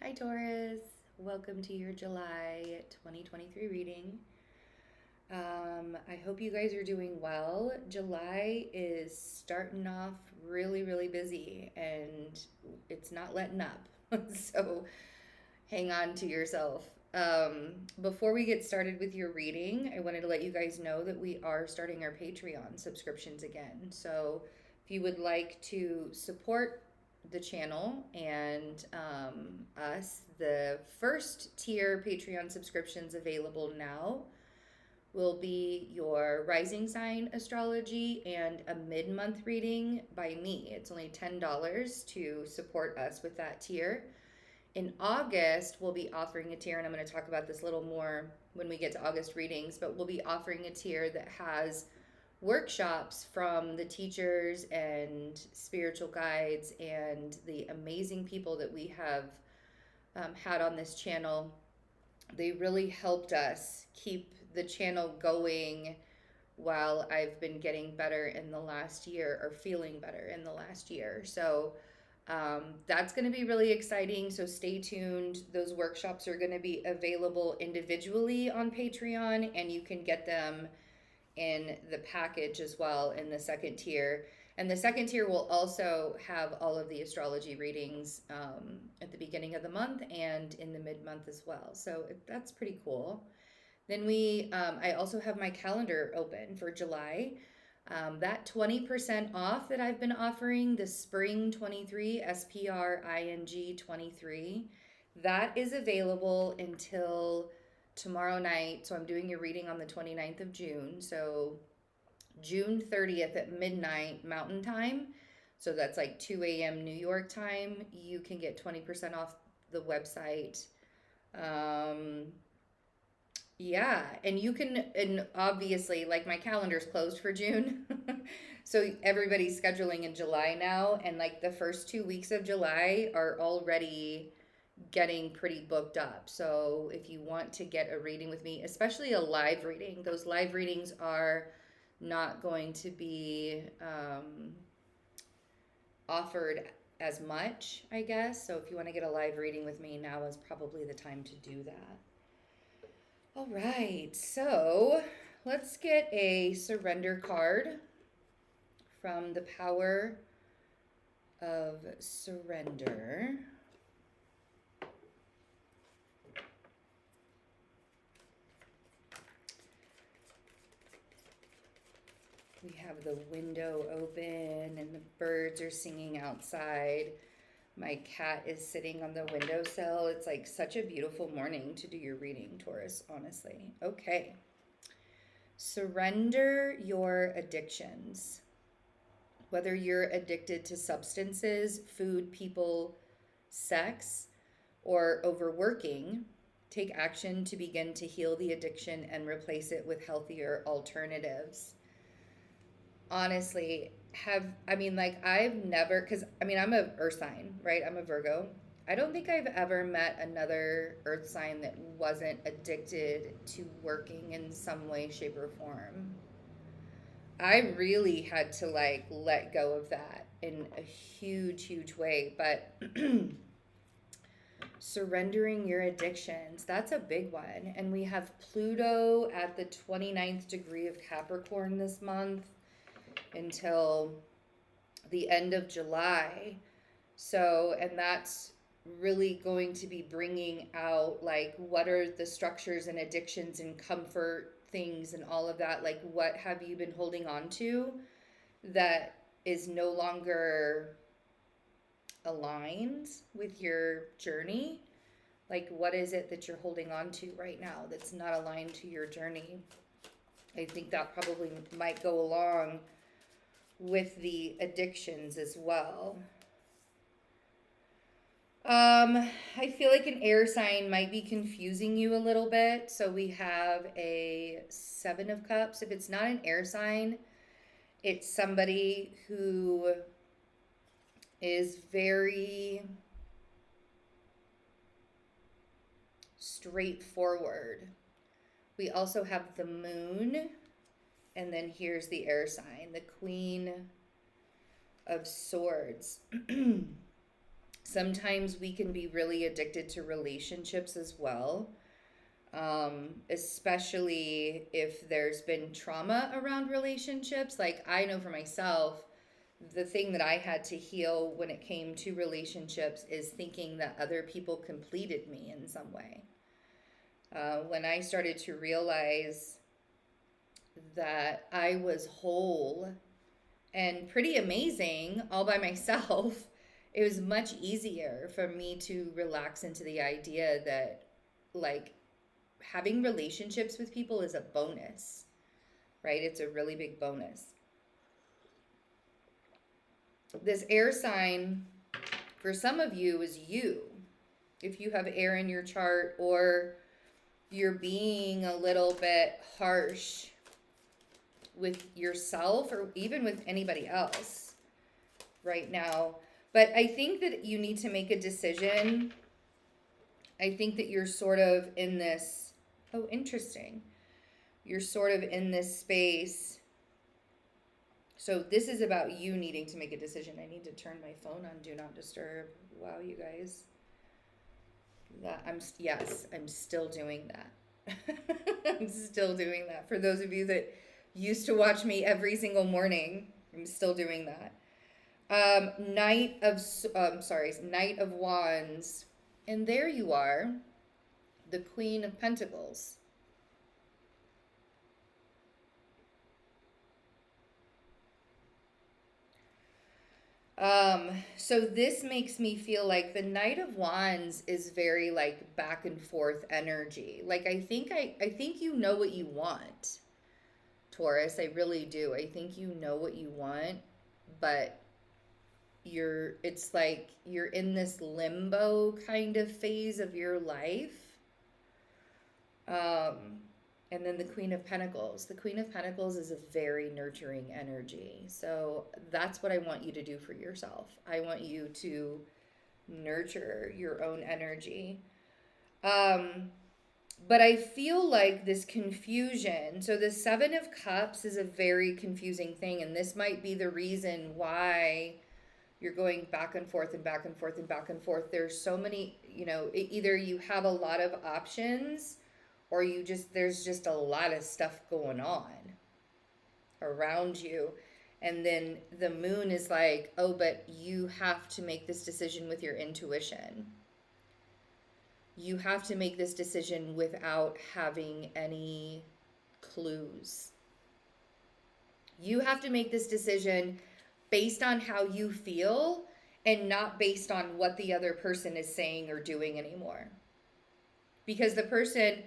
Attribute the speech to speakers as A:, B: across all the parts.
A: Hi, Taurus. Welcome to your July 2023 reading. I hope you guys are doing well. July is starting off really, really busy and it's not letting up. So hang on to yourself. Before we get started with your reading, I wanted to let you guys know that we are starting our Patreon subscriptions again. So if you would like to support the channel and us, the first tier Patreon subscriptions available now will be your rising sign astrology and a mid-month reading by me. It's only $10 to support us with that tier. In August, we'll be offering a tier, and I'm going to talk about this a little more when we get to August readings, but we'll be offering a tier that has workshops from the teachers and spiritual guides and the amazing people that we have had on this channel. They really helped us keep the channel going while I've been getting better in the last year or feeling better in the last year. So that's going to be really exciting. So stay tuned. Those workshops are going to be available individually on Patreon, and you can get them in the package as well in the second tier. And the second tier will also have all of the astrology readings at the beginning of the month and in the mid month as well. So that's pretty cool. Then I also have my calendar open for July. That 20% off that I've been offering, the spring 23, SPRING 23, that is available until tomorrow night. So I'm doing your reading on the 29th of June. So June 30th at midnight Mountain Time. So that's like 2 a.m. New York time. You can get 20% off the website. Um, yeah, and you can, and obviously, like my calendar's closed for June. So everybody's scheduling in July now, and like the first 2 weeks of July are already getting pretty booked up. So if you want to get a reading with me, especially a live reading, those live readings are not going to be offered as much, I guess. So if you want to get a live reading with me, now is probably the time to do that. All right, so let's get a surrender card from the power of surrender. We have the window open and the birds are singing outside. My cat is sitting on the windowsill. It's like such a beautiful morning to do your reading, Taurus, honestly. Okay. Surrender your addictions. Whether you're addicted to substances, food, people, sex, or overworking, take action to begin to heal the addiction and replace it with healthier alternatives. Honestly, I've never, because I'm a earth sign, right? I'm a Virgo. I don't think I've ever met another earth sign that wasn't addicted to working in some way, shape, or form. I really had to like let go of that in a huge, huge way. But surrendering your addictions, that's a big one. And we have Pluto at the 29th degree of Capricorn this month until the end of July. So, and that's really going to be bringing out like what are the structures and addictions and comfort things and all of that. Like, what have you been holding on to that is no longer aligned with your journey? Like, what is it that you're holding on to right now that's not aligned to your journey? I think that probably might go along with the addictions as well. I feel like an air sign might be confusing you a little bit. So we have a Seven of Cups. If it's not an air sign, it's somebody who is very straightforward. We also have the Moon, and then here's the air sign, the Queen of Swords. Sometimes we can be really addicted to relationships as well, especially if there's been trauma around relationships. Like, I know for myself, the thing that I had to heal when it came to relationships is thinking that other people completed me in some way. When I started to realize that I was whole and pretty amazing all by myself, it was much easier for me to relax into the idea that, like, having relationships with people is a bonus, right? It's a really big bonus. This air sign, for some of you, is you. If you have air in your chart, or you're being a little bit harsh with yourself or even with anybody else right now. But I think that you need to make a decision. I think that you're sort of in this, oh, interesting. You're sort of in this space. So this is about you needing to make a decision. I need to turn my phone on Do Not Disturb. Wow, you guys. Yes, I'm still doing that. I'm still doing that. For those of you that used to watch me every single morning, I'm still doing that. Knight of Wands, and there you are, the Queen of Pentacles. So this makes me feel like the Knight of Wands is very like back and forth energy. Like, I think you know what you want, Taurus. I really do. I think you know what you want, but it's like you're in this limbo kind of phase of your life. And then the Queen of Pentacles. The Queen of Pentacles is a very nurturing energy. So that's what I want you to do for yourself. I want you to nurture your own energy. But I feel like this confusion. So the Seven of Cups is a very confusing thing. And this might be the reason why you're going back and forth and back and forth and back and forth. There's so many, either you have a lot of options, or there's just a lot of stuff going on around you. And then the moon is like, oh, but you have to make this decision with your intuition. You have to make this decision without having any clues. You have to make this decision based on how you feel and not based on what the other person is saying or doing anymore. Because the person,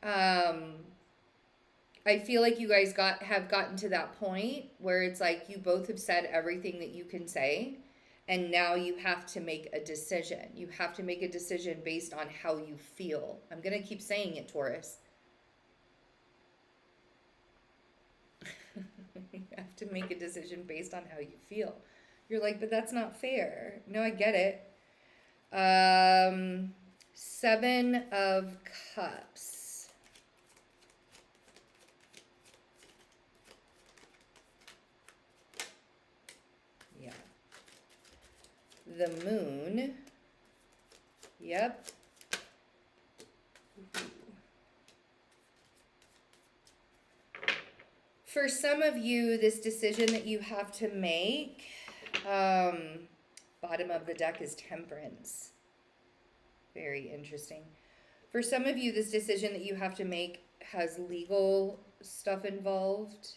A: I feel like you guys have gotten to that point where it's like you both have said everything that you can say, and now you have to make a decision. You have to make a decision based on how you feel. I'm going to keep saying it, Taurus. You have to make a decision based on how you feel. You're like, but that's not fair. No, I get it. Seven of Cups. Yeah. The Moon. Yep. For some of you, this decision that you have to make, bottom of the deck is Temperance. Very interesting. For some of you, this decision that you have to make has legal stuff involved.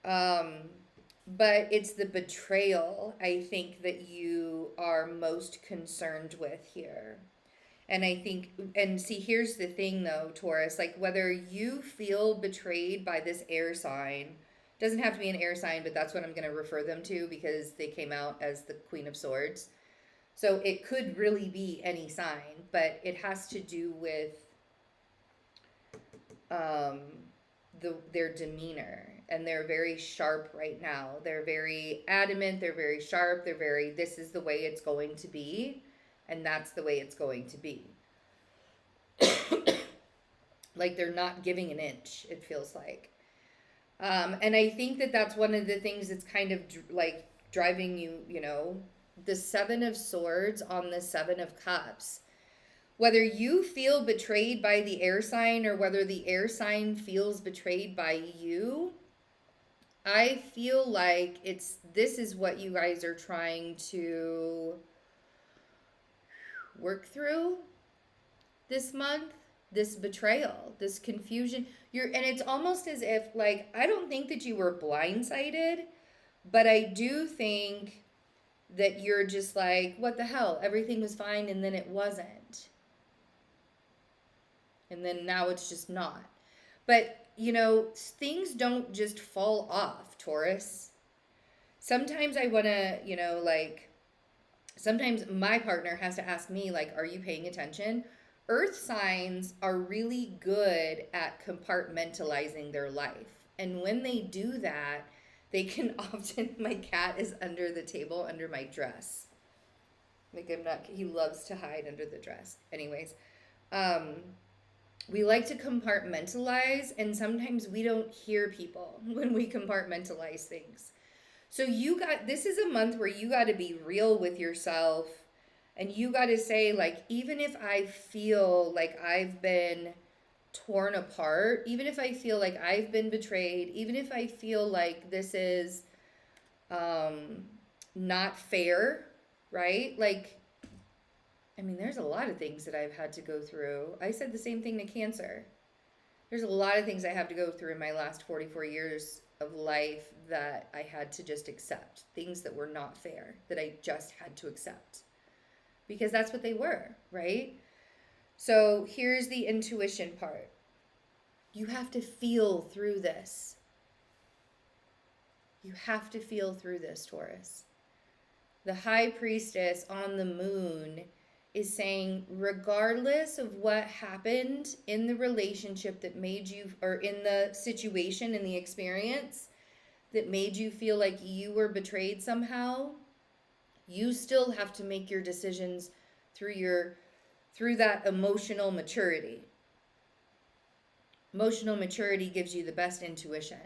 A: But it's the betrayal, I think, that you are most concerned with here. And I think, and see, here's the thing though, Taurus, like whether you feel betrayed by this air sign, doesn't have to be an air sign, but that's what I'm going to refer them to because they came out as the Queen of Swords. So it could really be any sign, but it has to do with their demeanor. And they're very sharp right now. They're very adamant. They're very sharp. This is the way it's going to be. And that's the way it's going to be. Like they're not giving an inch, it feels like. And I think that that's one of the things that's kind of like driving you, the Seven of Swords on the Seven of Cups. Whether you feel betrayed by the air sign or whether the air sign feels betrayed by you, I feel like this is what you guys are trying to work through this month, this betrayal, this confusion. And it's almost as if, like, I don't think that you were blindsided, but I do think that you're just like, what the hell? Everything was fine and then it wasn't. And then now it's just not. But, things don't just fall off, Taurus. Sometimes I want to, sometimes my partner has to ask me, like, are you paying attention? Earth signs are really good at compartmentalizing their life. And when they do that, they can often, my cat is under the table under my dress. Like, he loves to hide under the dress. Anyways, we like to compartmentalize, and sometimes we don't hear people when we compartmentalize things. So this is a month where you got to be real with yourself, and you got to say, like, even if I feel like I've been torn apart, even if I feel like I've been betrayed, even if I feel like this is not fair, right? Like, I mean, there's a lot of things that I've had to go through. I said the same thing to Cancer. There's a lot of things I have to go through in my last 44 years of life that I had to just accept. Things that were not fair, that I just had to accept. Because that's what they were, right? So here's the intuition part. You have to feel through this. You have to feel through this, Taurus. The High Priestess on the moon is saying, regardless of what happened in the relationship that made you, or in the situation, in the experience that made you feel like you were betrayed somehow, you still have to make your decisions through that emotional maturity. Emotional maturity gives you the best intuition.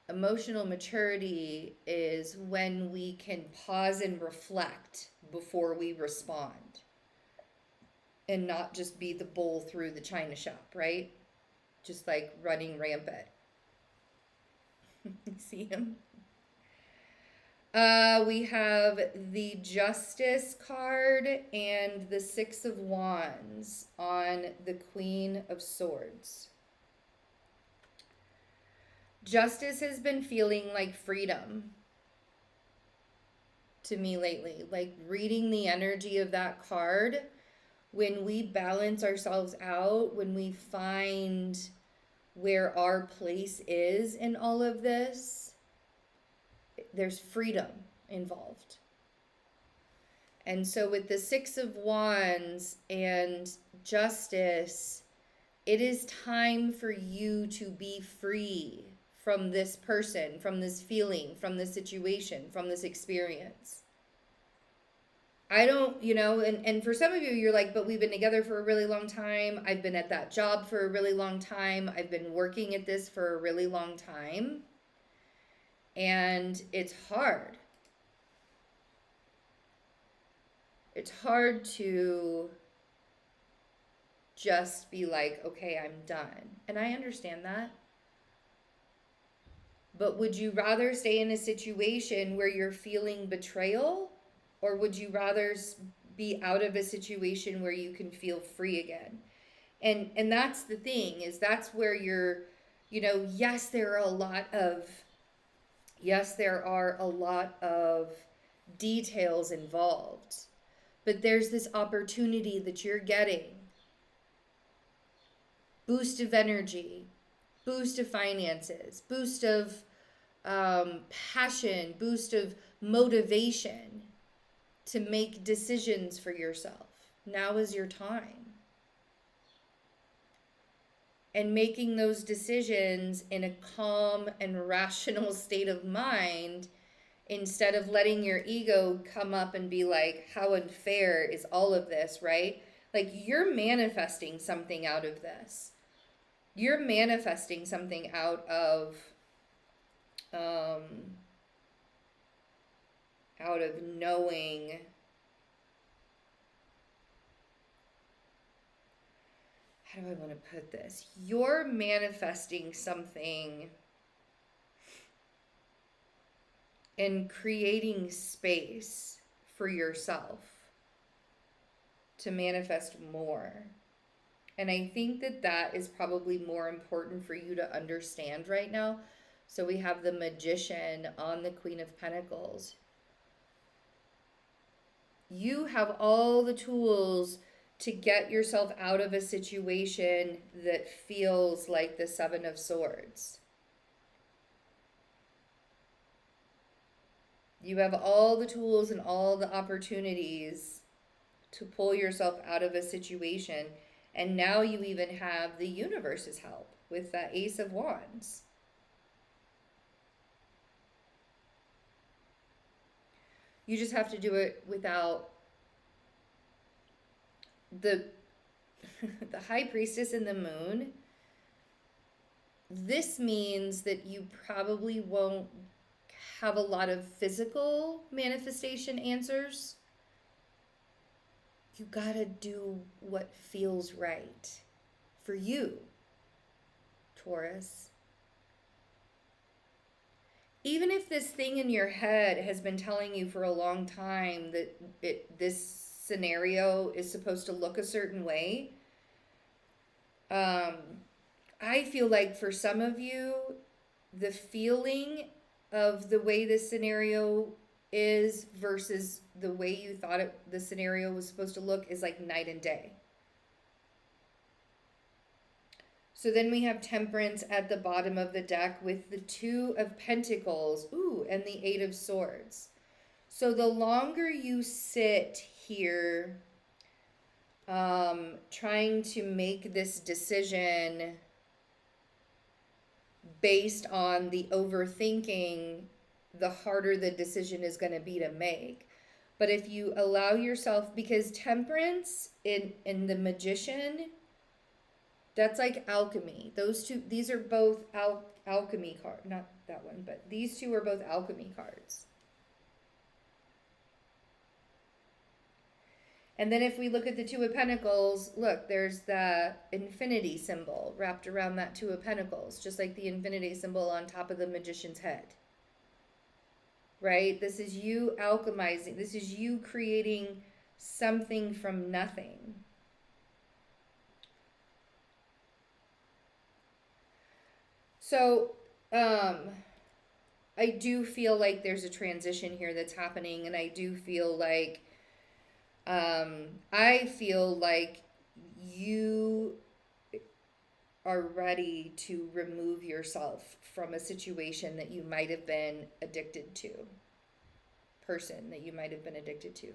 A: Emotional maturity is when we can pause and reflect before we respond and not just be the bull through the china shop, right? Just like running rampant. See him? We have the Justice card and the Six of Wands on the Queen of Swords. Justice has been feeling like freedom to me lately. Like, reading the energy of that card, when we balance ourselves out, when we find where our place is in all of this, there's freedom involved. And so with the Six of Wands and Justice, it is time for you to be free from this person, from this feeling, from this situation, from this experience. I don't, and for some of you, you're like, but we've been together for a really long time. I've been at that job for a really long time. I've been working at this for a really long time. And it's hard. It's hard to just be like, okay, I'm done. And I understand that. But would you rather stay in a situation where you're feeling betrayal, or would you rather be out of a situation where you can feel free again? And that's the thing, is that's where you're, yes, there are a lot of details involved, but there's this opportunity that you're getting. Boost of energy, boost of finances, boost of passion, boost of motivation to make decisions for yourself. Now is your time. And making those decisions in a calm and rational state of mind, instead of letting your ego come up and be like, how unfair is all of this, right? Like, you're manifesting something out of this. You're manifesting something out of out of knowing how do I want to put this? You're manifesting something and creating space for yourself to manifest more. And I think that that is probably more important for you to understand right now. So we have the Magician on the Queen of Pentacles. You have all the tools to get yourself out of a situation that feels like the Seven of Swords. You have all the tools and all the opportunities to pull yourself out of a situation. And now you even have the universe's help with that Ace of Wands. You just have to do it without the the High Priestess and the Moon. This means that you probably won't have a lot of physical manifestation answers. You gotta do what feels right for you, Taurus. Even if this thing in your head has been telling you for a long time that this scenario is supposed to look a certain way, I feel like for some of you, the feeling of the way this scenario is versus the way you thought the scenario was supposed to look is like night and day. So then we have Temperance at the bottom of the deck with the Two of Pentacles, ooh, and the Eight of Swords. So the longer you sit here trying to make this decision based on the overthinking, the harder the decision is going to be to make. But if you allow yourself, because Temperance in the Magician, that's like alchemy. Those two, these are both alchemy cards. Not that one, but these two are both alchemy cards. And then if we look at the Two of Pentacles, look, there's the infinity symbol wrapped around that Two of Pentacles, just like the infinity symbol on top of the Magician's head. Right? This is you alchemizing. This is you creating something from nothing. So, I do feel like there's a transition here that's happening, and I do feel like, you are ready to remove yourself from a situation that you might have been addicted to, person that you might have been addicted to.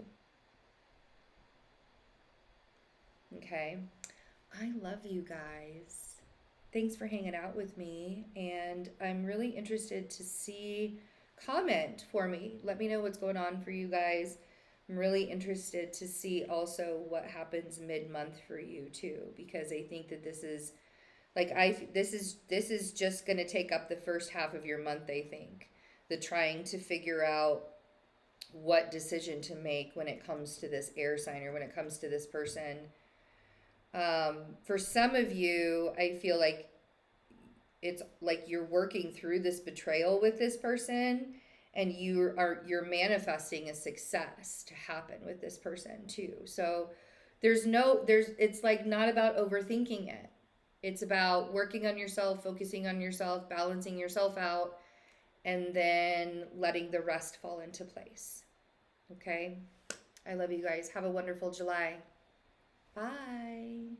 A: Okay? I love you guys. Thanks for hanging out with me, and I'm really interested to see, comment for me. Let me know what's going on for you guys. I'm really interested to see also what happens mid-month for you too, because I think that this is like this is just going to take up the first half of your month, I think. The trying to figure out what decision to make when it comes to this air sign or when it comes to this person. For some of you, I feel like it's like you're working through this betrayal with this person, and you're manifesting a success to happen with this person too. So it's like not about overthinking it. It's about working on yourself, focusing on yourself, balancing yourself out, and then letting the rest fall into place. Okay? I love you guys. Have a wonderful July. Bye.